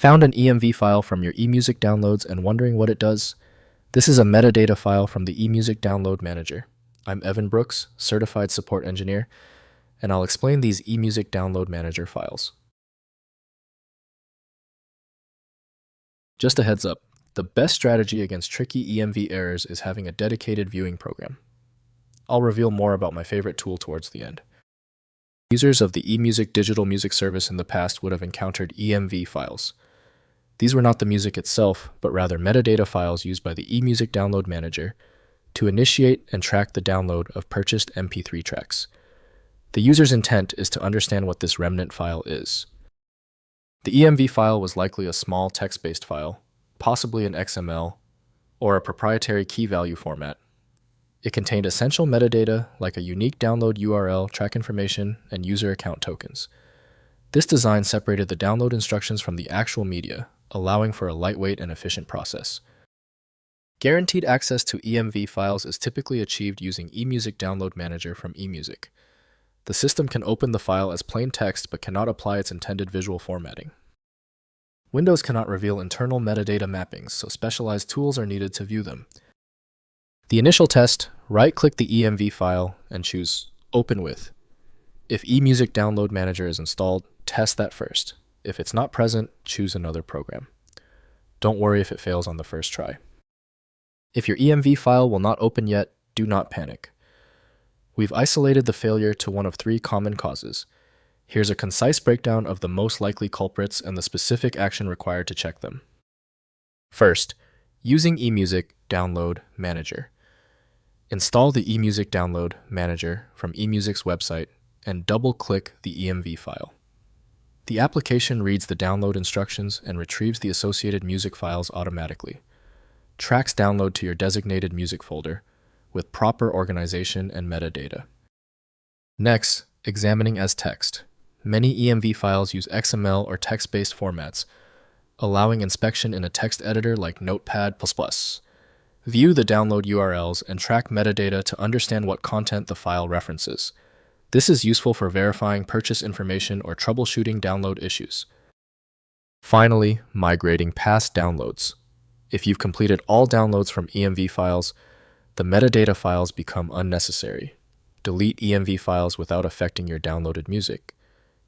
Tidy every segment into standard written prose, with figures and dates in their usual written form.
Found an EMV file from your eMusic downloads and wondering what it does? This is a metadata file from the eMusic Download Manager. I'm Evan Brooks, Certified Support Engineer, and I'll explain these eMusic Download Manager files. Just a heads up, the best strategy against tricky EMV errors is having a dedicated viewing program. I'll reveal more about my favorite tool towards the end. Users of the eMusic digital music service in the past would have encountered EMV files. These were not the music itself, but rather metadata files used by the eMusic Download Manager to initiate and track the download of purchased MP3 tracks. The user's intent is to understand what this remnant file is. The EMV file was likely a small text-based file, possibly an XML, or a proprietary key value format. It contained essential metadata like a unique download URL, track information, and user account tokens. This design separated the download instructions from the actual media, allowing for a lightweight and efficient process. Guaranteed access to EMV files is typically achieved using eMusic Download Manager from eMusic. The system can open the file as plain text but cannot apply its intended visual formatting. Windows cannot reveal internal metadata mappings, so specialized tools are needed to view them. The initial test, right-click the EMV file and choose Open With. If eMusic Download Manager is installed, test that first. If it's not present, choose another program. Don't worry if it fails on the first try. If your EMV file will not open yet, do not panic. We've isolated the failure to one of 3 common causes. Here's a concise breakdown of the most likely culprits and the specific action required to check them. First, using eMusic Download Manager. Install the eMusic Download Manager from eMusic's website and double-click the EMV file. The application reads the download instructions and retrieves the associated music files automatically. Tracks download to your designated music folder with proper organization and metadata. Next, examining as text. Many EMV files use XML or text-based formats, allowing inspection in a text editor like Notepad++. View the download URLs and track metadata to understand what content the file references. This is useful for verifying purchase information or troubleshooting download issues. Finally, migrating past downloads. If you've completed all downloads from EMV files, the metadata files become unnecessary. Delete EMV files without affecting your downloaded music.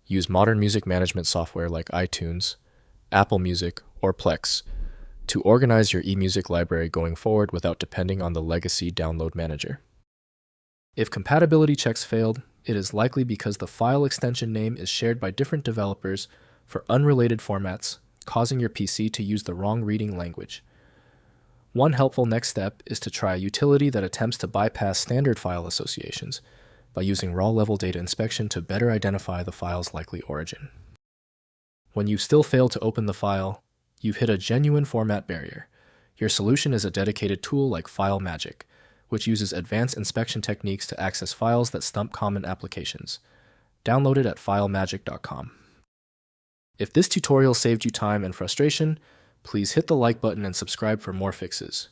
Use modern music management software like iTunes, Apple Music, or Plex to organize your eMusic library going forward without depending on the legacy download manager. If compatibility checks failed, it is likely because the file extension name is shared by different developers for unrelated formats, causing your PC to use the wrong reading language. One helpful next step is to try a utility that attempts to bypass standard file associations by using raw-level data inspection to better identify the file's likely origin. When you still fail to open the file, you've hit a genuine format barrier. Your solution is a dedicated tool like File Magic, which uses advanced inspection techniques to access files that stump common applications. Download it at filemagic.com. If this tutorial saved you time and frustration, please hit the like button and subscribe for more fixes.